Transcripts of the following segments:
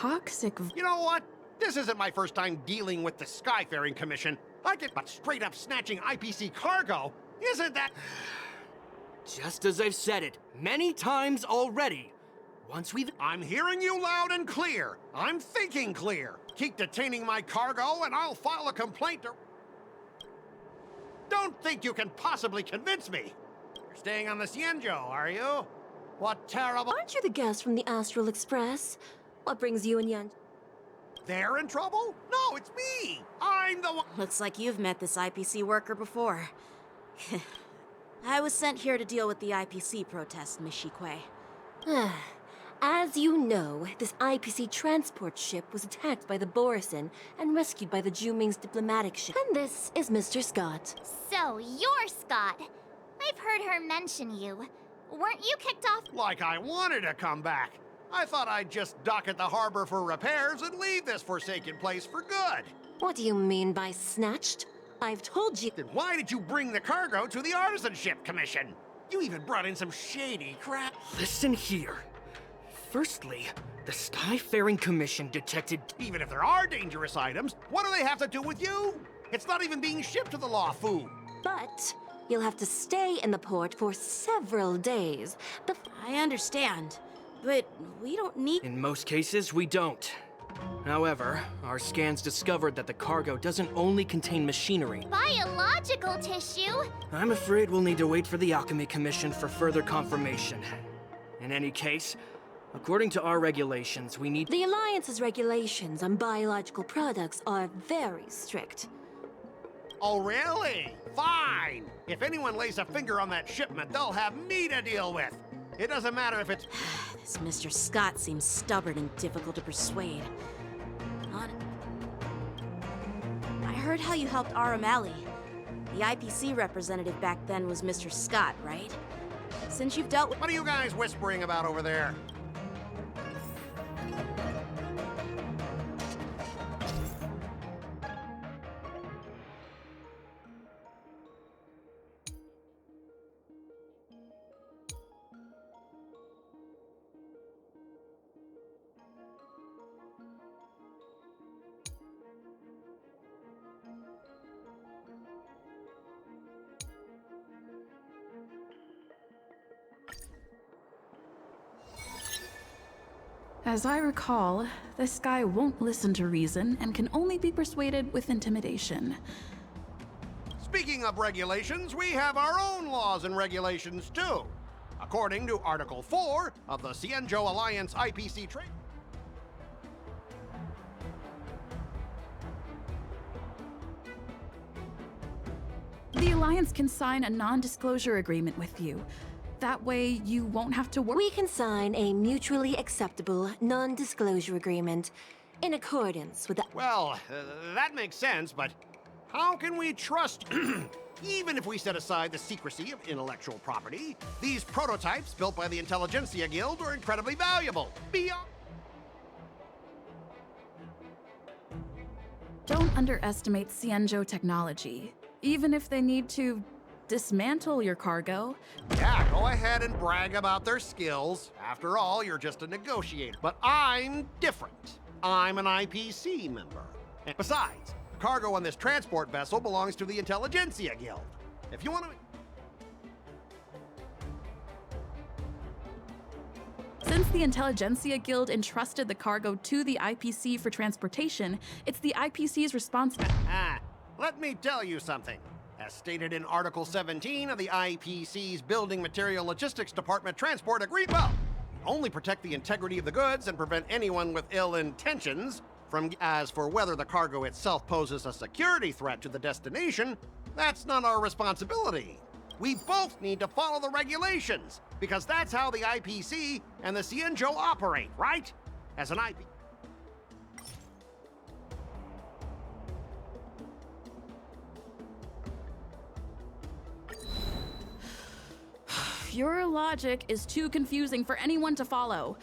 toxic. You know what? This isn't my first time dealing with the Skyfaring Commission. I get but straight up snatching IPC cargo. Isn't that... Just as I've said it many times already. Once we've... I'm hearing you loud and clear. I'm thinking clear. Keep detaining my cargo and I'll file a complaint to... Don't think you can possibly convince me. You're staying on the Cienjo, are you? What terrible... Aren't you the guest from the Astral Express? What brings you and Yan? They're in trouble? No, it's me. I'm the one... Looks like you've met this IPC worker before. I was sent here to deal with the IPC protest, Miss Shikwe. As you know, this IPC transport ship was attacked by the Borison and rescued by the Juming's diplomatic ship. And this is Mr. Scott. So, you're Scott. I've heard her mention you. Weren't you kicked off? Like I wanted to come back. I thought I'd just dock at the harbor for repairs and leave this forsaken place for good. What do you mean by snatched? I've told you... Then why did you bring the cargo to the Artisanship Commission? You even brought in some shady crap. Listen here. Firstly, the Skyfaring Commission detected... Even if there are dangerous items, what do they have to do with you? It's not even being shipped to the Lawfu. But you'll have to stay in the port for several days. I understand, but we don't need... In most cases, we don't. However, our scans discovered that the cargo doesn't only contain machinery. Biological tissue? I'm afraid we'll need to wait for the Alchemy Commission for further confirmation. In any case, according to our regulations, we need... The Alliance's regulations on biological products are very strict. Oh, really? Fine. If anyone lays a finger on that shipment, they'll have me to deal with. It doesn't matter if it's... This Mr. Scott seems stubborn and difficult to persuade. I heard how you helped Aramali. The IPC representative back then was Mr. Scott, right? Since you've dealt with... What are you guys whispering about over there? As I recall, this guy won't listen to reason and can only be persuaded with intimidation. Speaking of regulations, we have our own laws and regulations too. According to Article 4 of the Cienjo Alliance IPC Trade... The Alliance can sign a non-disclosure agreement with you. That way, you won't have to worry. We can sign a mutually acceptable non-disclosure agreement in accordance with the... Well, that makes sense, but how can we trust... Even if we set aside the secrecy of intellectual property, these prototypes built by the Intelligentsia Guild are incredibly valuable. Beyond... Don't underestimate Cienjo technology. Even if they need to dismantle your cargo. Yeah, go ahead and brag about their skills. After all, you're just a negotiator. But I'm different. I'm an IPC member. And besides, the cargo on this transport vessel belongs to the Intelligentsia Guild. If you want to... Since the Intelligentsia Guild entrusted the cargo to the IPC for transportation, it's the IPC's responsibility. Let me tell you something. As stated in Article 17 of the IPC's Building Material Logistics Department Transport Agreement, well, only protect the integrity of the goods and prevent anyone with ill intentions from... As for whether the cargo itself poses a security threat to the destination, that's not our responsibility. We both need to follow the regulations, because that's how the IPC and the Cienjo operate, right? As an IP... Your logic is too confusing for anyone to follow.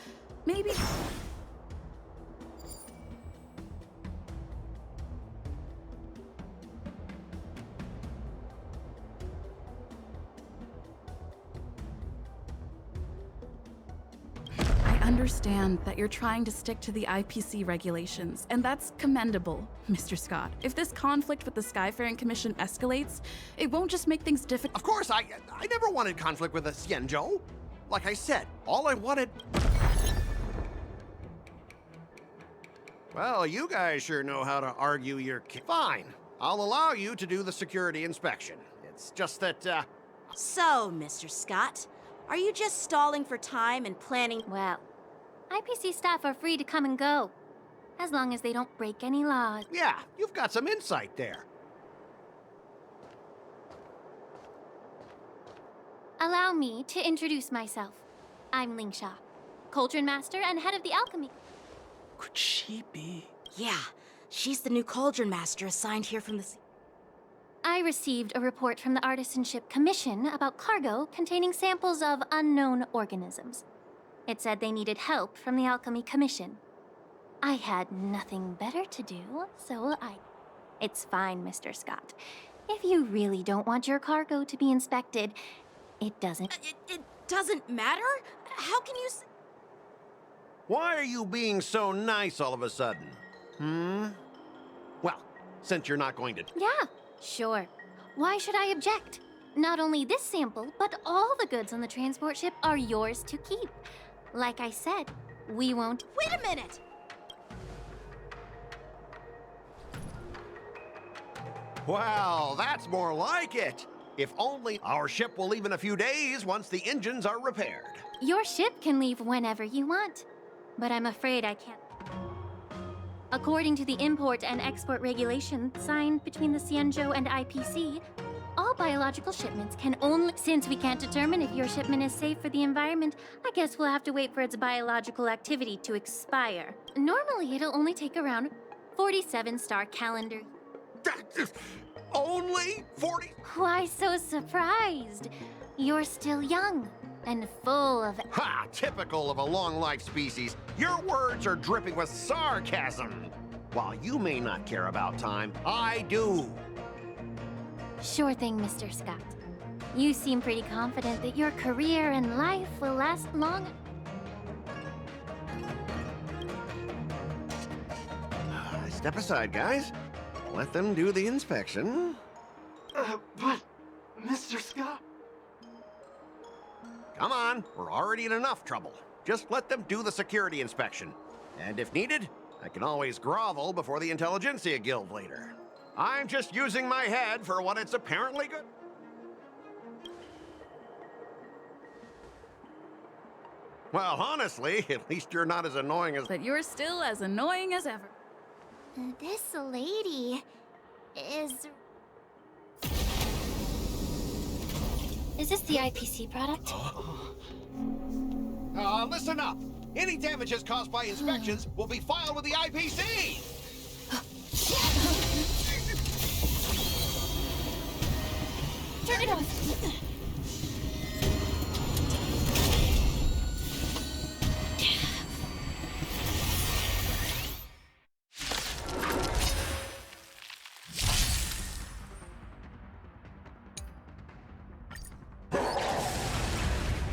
Maybe... I understand that you're trying to stick to the IPC regulations, and that's commendable, Mr. Scott. If this conflict with the Skyfaring Commission escalates, it won't just make things difficult. Of course, I never wanted conflict with a Xianzhou. Like I said, all I wanted... Well, you guys sure know how to argue your... Fine. I'll allow you to do the security inspection. It's just that, So, Mr. Scott, are you just stalling for time and planning? Well, IPC staff are free to come and go, as long as they don't break any laws. yeah, you've got some insight there. Allow me to introduce myself. I'm Lingsha, Cauldron Master and head of the alchemy. Could she be? Yeah, she's the new Cauldron Master assigned here from the... I received a report from the Artisanship Commission about cargo containing samples of unknown organisms. It said they needed help from the Alchemy Commission. I had nothing better to do, so It's fine, Mr. Scott. If you really don't want your cargo to be inspected, it doesn't... It doesn't matter? How can you... Why are you being so nice all of a sudden? Well, since you're not going to... Yeah, sure. Why should I object? Not only this sample, but all the goods on the transport ship are yours to keep. Like I said, we won't... Wait a minute! Well, that's more like it. If only our ship will leave in a few days once the engines are repaired. Your ship can leave whenever you want, but I'm afraid I can't. According to the import and export regulations signed between the Xianzhou and IPC, all biological shipments can only... Since we can't determine if your shipment is safe for the environment, I guess we'll have to wait for its biological activity to expire. Normally, it'll only take around 47-star calendar. Only 40? Why so surprised? You're still young and full of... Ha! Typical of a long-life species. Your words are dripping with sarcasm. While you may not care about time, I do. Sure thing, Mr. Scott. You seem pretty confident that your career and life will last long. Step aside, guys. Let them do the inspection. But, Mr. Scott... Come on, we're already in enough trouble. Just let them do the security inspection. And if needed, I can always grovel before the Intelligentsia Guild later. I'm just using my head for what it's apparently good. Well, honestly, at least you're not as annoying as... But you're still as annoying as ever. This lady is... Is this the IPC product? Listen up. Any damages caused by inspections will be filed with the IPC. Turn it off.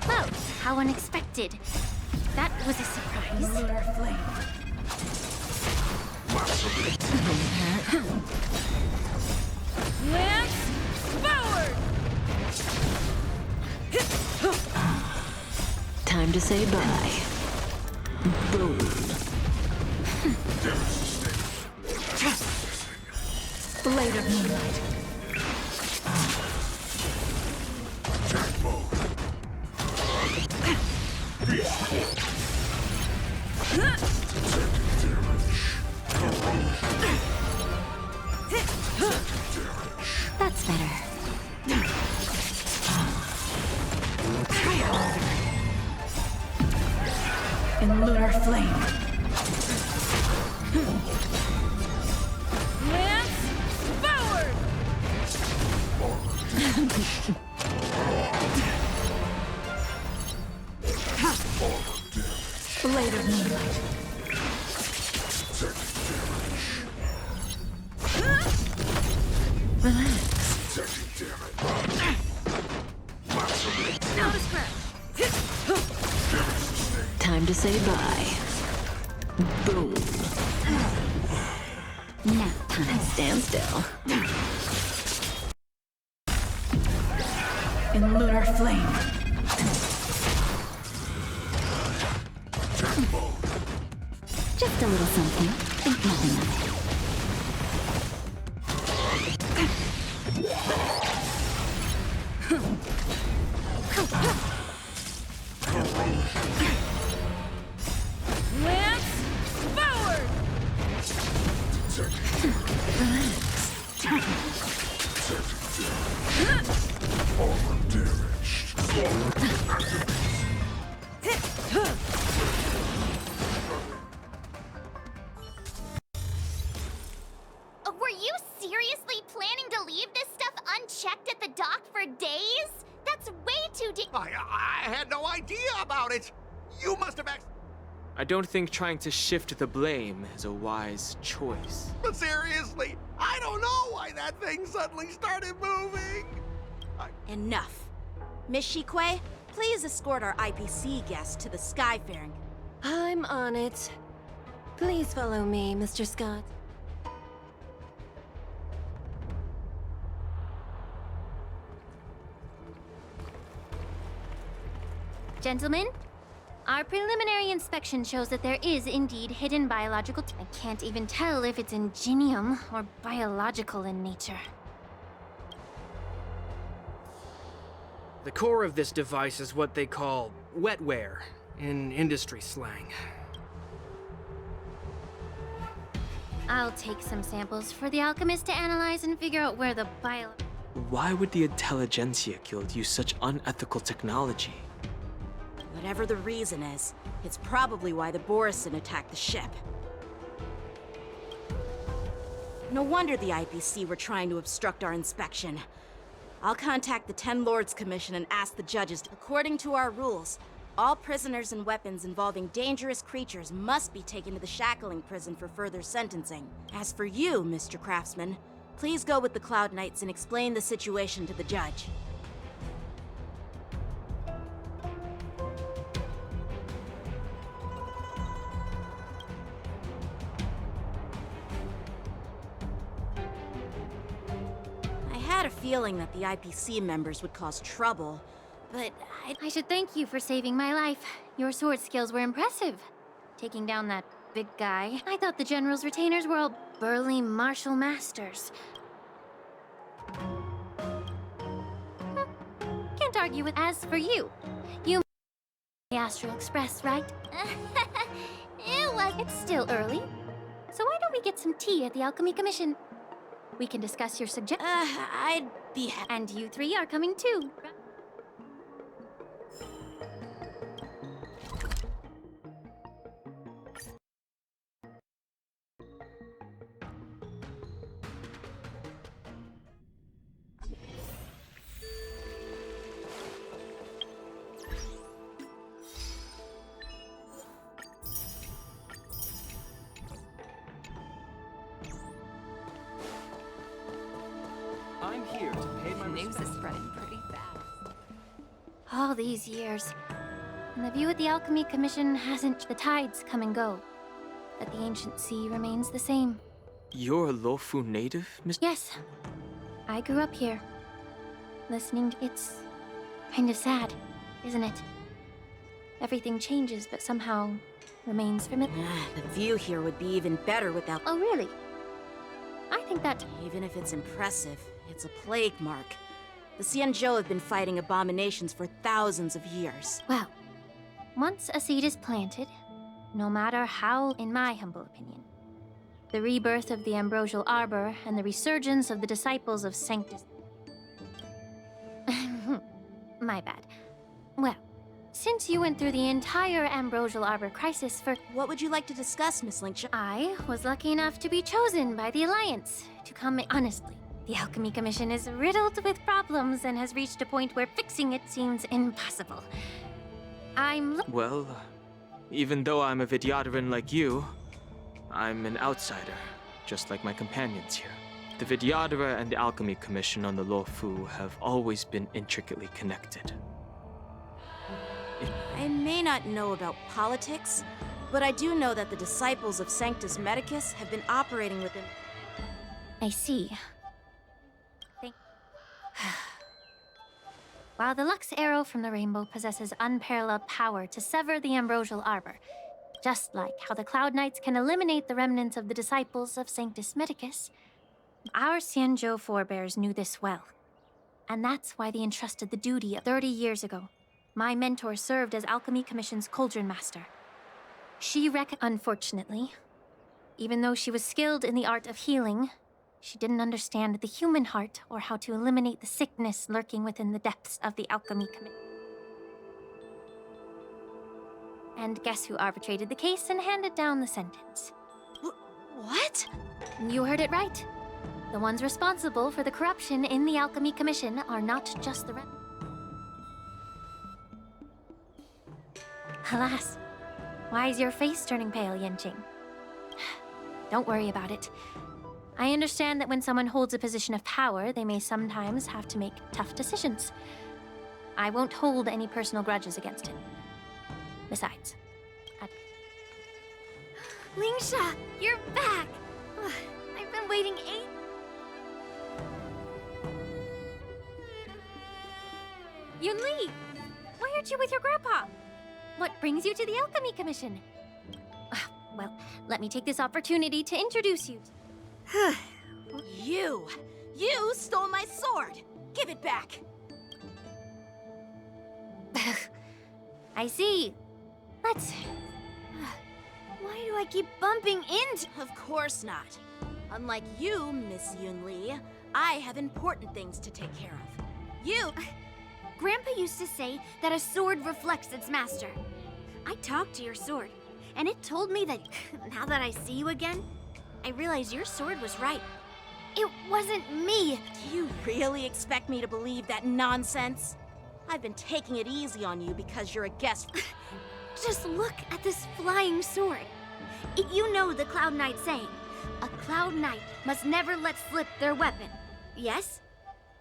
Well, how unexpected. That was a surprise. Lunar flame. Lance forward! Time to say bye. Boom. Blade of moonlight. That's better. In lunar flame. Lance forward! Blade of moonlight. Relax. Not a scratch. Time Time to say bye. Boom. Nap time. Stand still. In lunar flame. Just a little something. Think nothing of it. Lance forward! Were you seriously planning to leave this stuff unchecked at the dock for days? That's way too I had no idea about it. You must have I don't think trying to shift the blame is a wise choice. But seriously, I don't know why that thing suddenly started moving. Enough. Miss Shikwe, please escort our IPC guest to the Skyfaring. I'm on it. Please follow me, Mr. Scott. Gentlemen, our preliminary inspection shows that there is indeed hidden biological I can't even tell if it's ingenium or biological in nature. The core of this device is what they call wetware in industry slang. I'll take some samples for the alchemist to analyze and figure out where the Why would the Intelligentsia Guild use such unethical technology? Whatever the reason is, it's probably why the Borison attacked the ship. No wonder the IPC were trying to obstruct our inspection. I'll contact the 10 Lords Commission and ask the judges. According to our rules, all prisoners and weapons involving dangerous creatures must be taken to the shackling prison for further sentencing. As for you, Mr. Craftsman, please go with the Cloud Knights and explain the situation to the judge. I had a feeling that the IPC members would cause trouble, but I should thank you for saving my life. Your sword skills were impressive. Taking down that big guy. I thought the General's retainers were all burly martial masters. Can't argue with. As for you, you the Astral Express, right? It's still early. So why don't we get some tea at the Alchemy Commission? We can discuss your suggestions. I'd be And you three are coming too. I'm here to pay my News respects. is spreading pretty fast. All these years. And the view at the Alchemy Commission hasn't. The tides come and go. But the ancient sea remains the same. You're a Lofu native, Mr. Yes. I grew up here. Listening to it's kind of sad, isn't it? Everything changes, but somehow remains familiar. The view here would be even better without. Oh, really? I think that. Even if it's impressive, it's a plague mark. The Xianzhou have been fighting abominations for thousands of years. Well, once a seed is planted, no matter how, in my humble opinion, the rebirth of the Ambrosial Arbor and the resurgence of the disciples of Sanctus. My bad. Well, since you went through the entire Ambrosial Arbor crisis for. What would you like to discuss, Miss Linksha? I was lucky enough to be chosen by the Alliance to come. Honestly, the Alchemy Commission is riddled with problems and has reached a point where fixing it seems impossible. Well, even though I'm a Vidyadharan like you, I'm an outsider, just like my companions here. The Vidyadhara and the Alchemy Commission on the Lofu have always been intricately connected. I may not know about politics, but I do know that the disciples of Sanctus Medicus have been operating within... I see. While the Lux Arrow from the Rainbow possesses unparalleled power to sever the ambrosial arbor, just like how the Cloud Knights can eliminate the remnants of the disciples of Sanctus Medicus, our Xianzhou forebears knew this well. And that's why they entrusted the duty of 30 years ago. My mentor served as Alchemy Commission's Cauldron Master. She unfortunately, even though she was skilled in the art of healing, she didn't understand the human heart or how to eliminate the sickness lurking within the depths of the Alchemy Commission. And guess who arbitrated the case and handed down the sentence? What? You heard it right. The ones responsible for the corruption in the Alchemy Commission are not just the Alas, why is your face turning pale, Yanqing? Don't worry about it. I understand that when someone holds a position of power, they may sometimes have to make tough decisions. I won't hold any personal grudges against him. Besides, Lingsha, you're back! I've been waiting 8... Yunli! Why aren't you with your grandpa? What brings you to the Alchemy Commission? Well, let me take this opportunity to introduce you. You stole my sword! Give it back! I see. Let's... Why do I keep bumping into... Of course not. Unlike you, Miss Yunli, I have important things to take care of. You... Grandpa used to say that a sword reflects its master. I talked to your sword, and it told me that now that I see you again, I realize your sword was right. It wasn't me. Do you really expect me to believe that nonsense? I've been taking it easy on you because you're a guest. Just look at this flying sword. You know the Cloud Knight saying, a Cloud Knight must never let slip their weapon. Yes?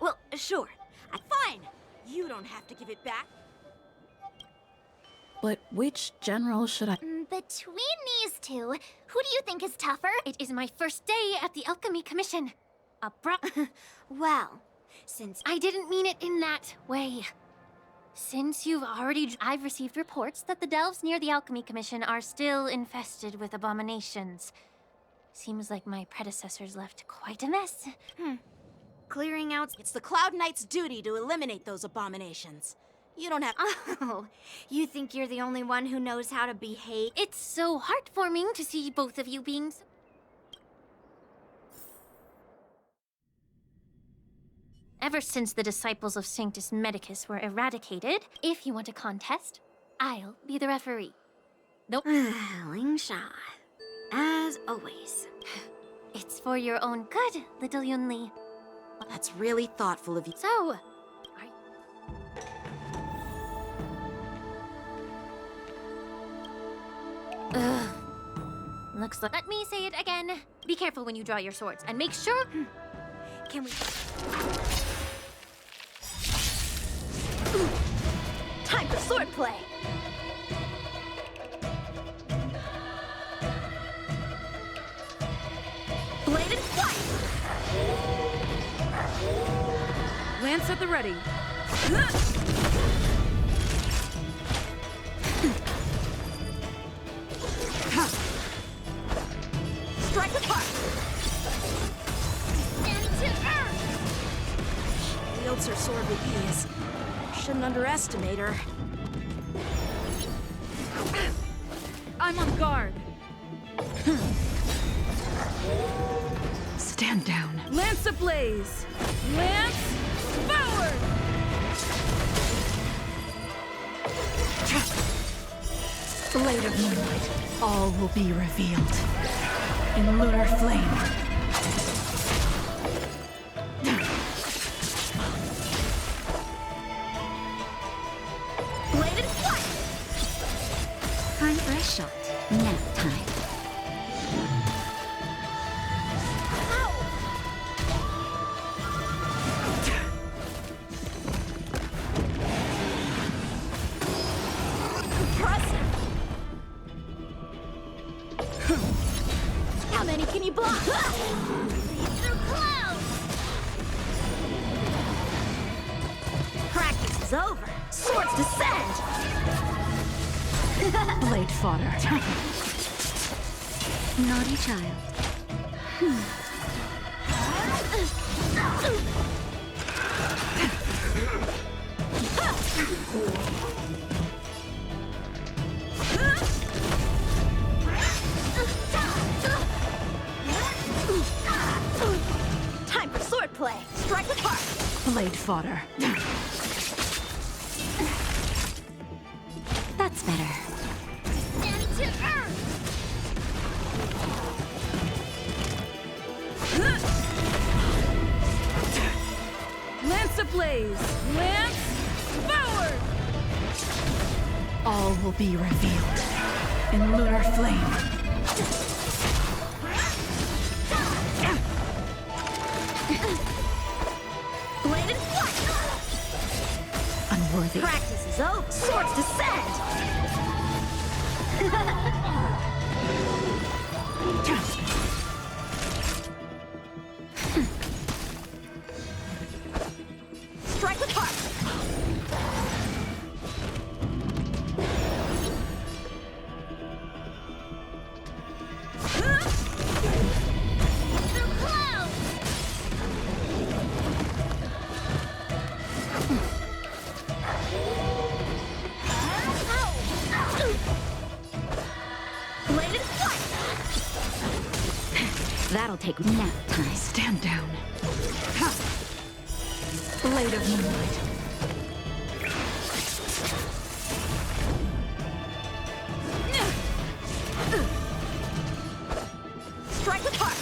Well, sure. Fine. You don't have to give it back. But which general should I... Between these two, who do you think is tougher? It is my first day at the Alchemy Commission. Well, since I didn't mean it in that way. Since I've received reports that the delves near the Alchemy Commission are still infested with abominations. Seems like my predecessors left quite a mess. Clearing out... It's the Cloud Knight's duty to eliminate those abominations. You don't have... Oh, you think you're the only one who knows how to behave? It's so heartwarming to see both of you being so... Ever since the disciples of Sanctus Medicus were eradicated, if you want a contest, I'll be the referee. Nope. Lingsha, as always. It's for your own good, little Yunli. That's really thoughtful of you. So, looks like... Let me say it again. Be careful when you draw your swords, and make sure... Can we... Time for swordplay! Bladed flight! Lance at the ready. Strike apart! Standing to earth! She wields her sword with ease. Shouldn't underestimate her. I'm on guard. Stand down. Lance ablaze! Lance forward! Blade of moonlight, all will be revealed. In lunar flame. Bladed flight! Time for a shot. Nap time. over. Swords descend! Blade fodder. Naughty child. Time for swordplay. Strike with heart. Blade fodder. That's better. Down to earth. Lance ablaze! Lance forward! All will be revealed in lunar flame. Bladed flight. Unworthy. Practice is over. Swords descend. Strike with heart. Through clouds. Bladed flight. That'll take nap time. Stand down. Ha! Blade of moonlight. Strike with heart.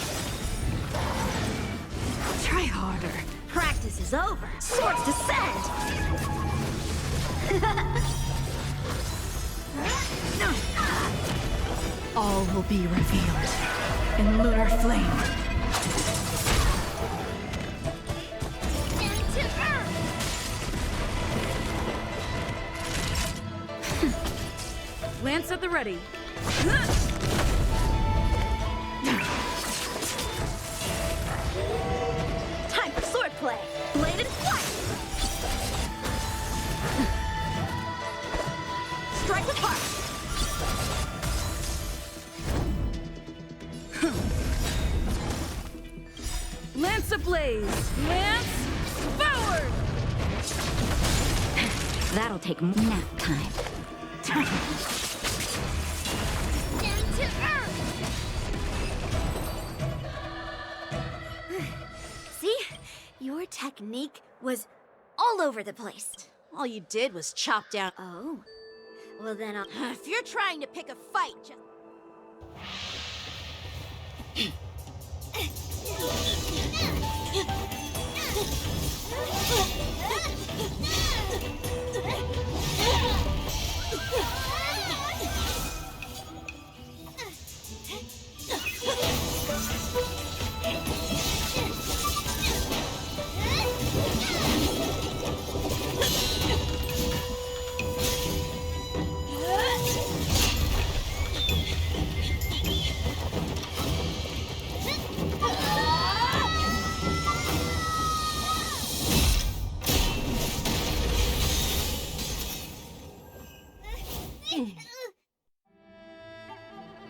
Try harder. Practice is over. Swords descend. All will be revealed in lunar flame. Down to earth. Lance at the ready. Time for swordplay. Bladed flight. Strike with heart. Lance ablaze! Lance forward! That'll take nap time. Down to earth. See? Your technique was all over the place. All you did was chop down. Oh. Well then I'll... If you're trying to pick a fight, just...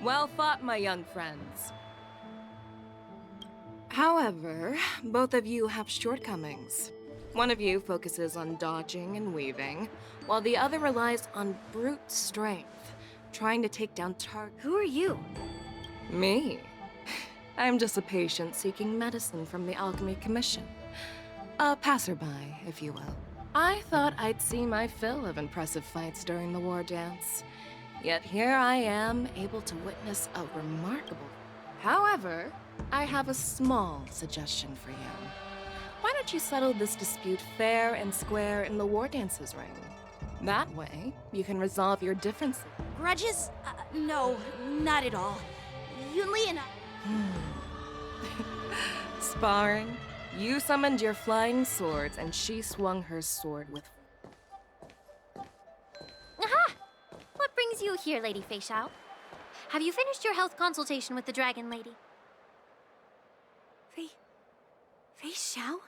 Well fought, my young friends. However, both of you have shortcomings. One of you focuses on dodging and weaving, while the other relies on brute strength, trying to take down targets. Who are you? Me? I'm just a patient seeking medicine from the Alchemy Commission. A passerby, if you will. I thought I'd see my fill of impressive fights during the war dance. Yet here I am, able to witness a remarkable... However, I have a small suggestion for you. Why don't you settle this dispute fair and square in the war dances ring? That way, you can resolve your differences. Grudges? No, not at all. Yunli and I... Sparring? You summoned your flying swords, and she swung her sword with... Aha! What brings you here, Lady Fei Xiao? Have you finished your health consultation with the Dragon Lady? Fei Xiao?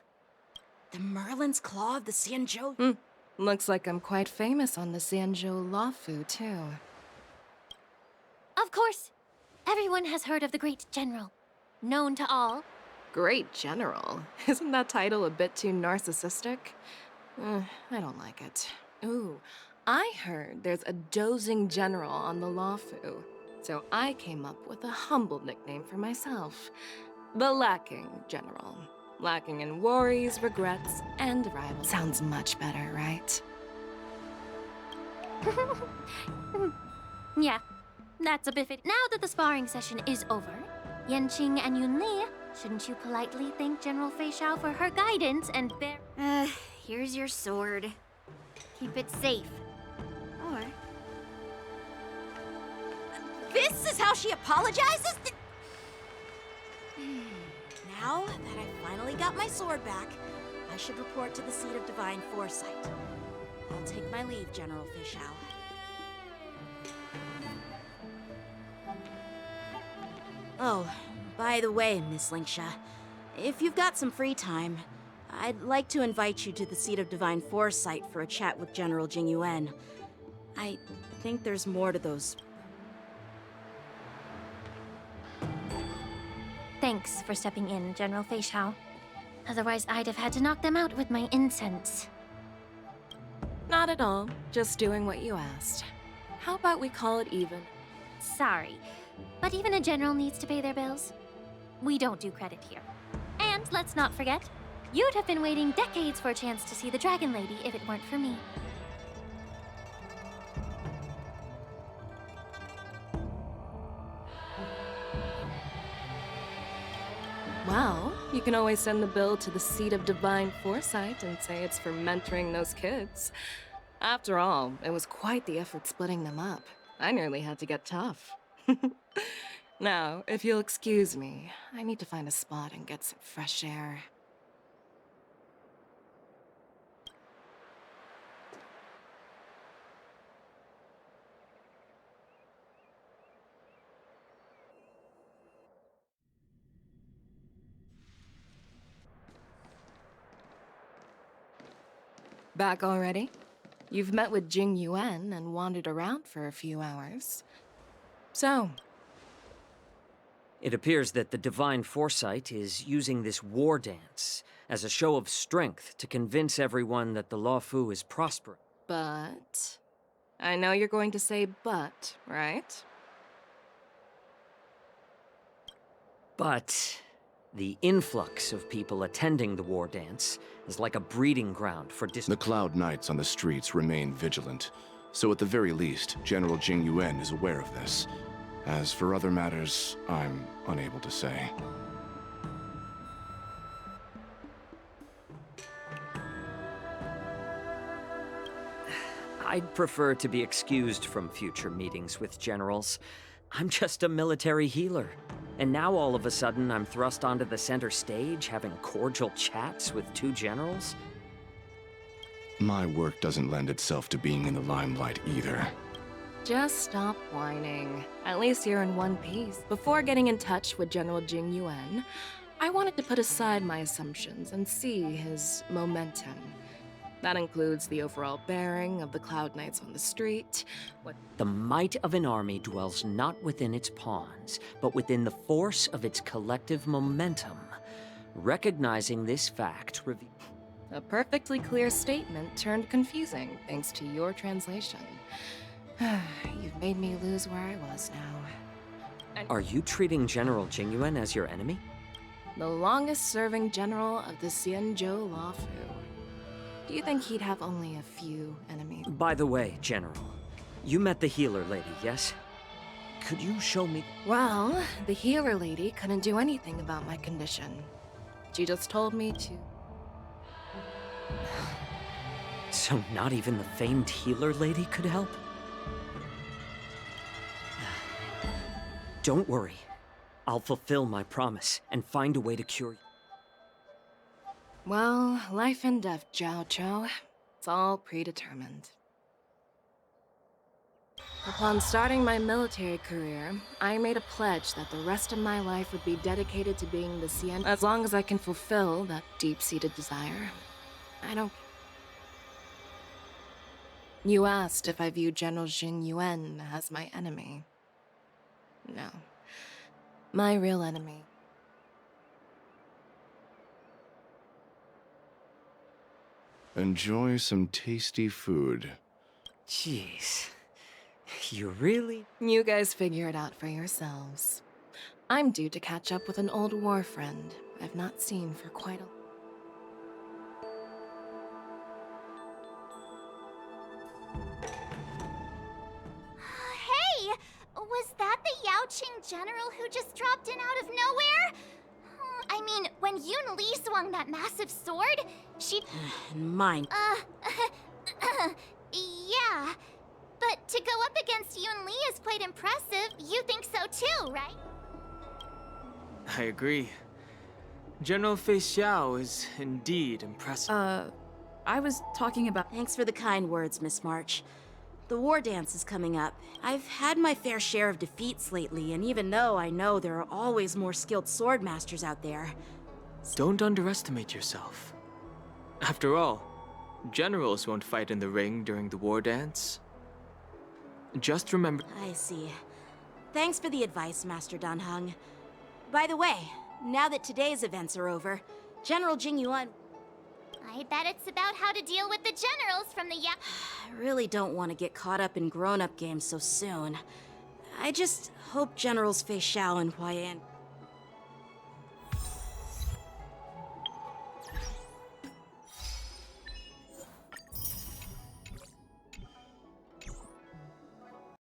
The Merlin's Claw of the Xianzhou? Looks like I'm quite famous on the Xianzhou Luofu, too. Of course. Everyone has heard of the Great General. Known to all. Great General? Isn't that title a bit too narcissistic? I don't like it. Ooh, I heard there's a dozing general on the Luofu. So I came up with a humble nickname for myself. The Lacking General. Lacking in worries, regrets, and rivals. Sounds much better, right? Yeah, that's a bit fit. Now that the sparring session is over, Yanqing and Yunli, shouldn't you politely thank General Fei Xiao for her guidance and bear... Here's your sword. Keep it safe. Or... This is how she apologizes? Now that I finally got my sword back, I should report to the seat of divine foresight. I'll take my leave, General Fei Xiao. Oh, by the way, Miss Linksha, if you've got some free time, I'd like to invite you to the seat of divine foresight for a chat with General Jing Yuan. I think there's more to those. Thanks for stepping in, General Fei Xiao. Otherwise, I'd have had to knock them out with my incense. Not at all. Just doing what you asked. How about we call it even? Sorry, but even a general needs to pay their bills. We don't do credit here. And let's not forget, you'd have been waiting decades for a chance to see the Dragon Lady if it weren't for me. Well, you can always send the bill to the seat of divine foresight and say it's for mentoring those kids. After all, it was quite the effort splitting them up. I nearly had to get tough. Now, if you'll excuse me, I need to find a spot and get some fresh air. Back already? You've met with Jing Yuan and wandered around for a few hours. So, it appears that the Divine Foresight is using this war dance as a show of strength to convince everyone that the Luofu is prospering. but... I know you're going to say but, right? But the influx of people attending the war dance is like a breeding ground for The Cloud Knights on the streets remain vigilant, so at the very least, General Jing Yuan is aware of this. As for other matters, I'm unable to say. I'd prefer to be excused from future meetings with generals. I'm just a military healer. And now all of a sudden I'm thrust onto the center stage having cordial chats with two generals? My work doesn't lend itself to being in the limelight either. Just stop whining. At least you're in one piece. Before getting in touch with General Jing Yuan, I wanted to put aside my assumptions and see his momentum. That includes the overall bearing of the Cloud Knights on the street, The might of an army dwells not within its pawns, but within the force of its collective momentum. Recognizing this fact A perfectly clear statement turned confusing thanks to your translation. You've made me lose where I was now. Are you treating General Jing Yuan as your enemy? The longest-serving general of the Xianzhou Luofu. Do you think he'd have only a few enemies? By the way, General, you met the healer lady, yes? Could you show me? Well, the healer lady couldn't do anything about my condition. She just told me to... So not even the famed healer lady could help? Don't worry. I'll fulfill my promise and find a way to cure you. Well, life and death, Zhao Chou. It's all predetermined. Upon starting my military career, I made a pledge that the rest of my life would be dedicated to being the Xian. As long as I can fulfill that deep-seated desire, I don't... You asked if I view General Jing Yuan as my enemy. No. My real enemy. Enjoy some tasty food. Jeez. You really? You guys figure it out for yourselves. I'm due to catch up with an old war friend I've not seen for quite a... Hey! Was that the Yaoqing general who just dropped in out of nowhere? I mean, when Yun Li swung that massive sword, she... Mine. Yeah. But to go up against Yun Li is quite impressive. You think so too, right? I agree. General Fei Xiao is indeed impressive. I was talking about... Thanks for the kind words, Miss March. The war dance is coming up. I've had my fair share of defeats lately, and even though I know there are always more skilled sword masters out there... Don't underestimate yourself. After all, generals won't fight in the ring during the war dance. Just remember... I see. Thanks for the advice, Master Danheng. By the way, now that today's events are over, General Jing Yuan... I bet it's about how to deal with the generals from the I really don't want to get caught up in grown-up games so soon. I just hope Generals Fei Xiao and Huaiyan...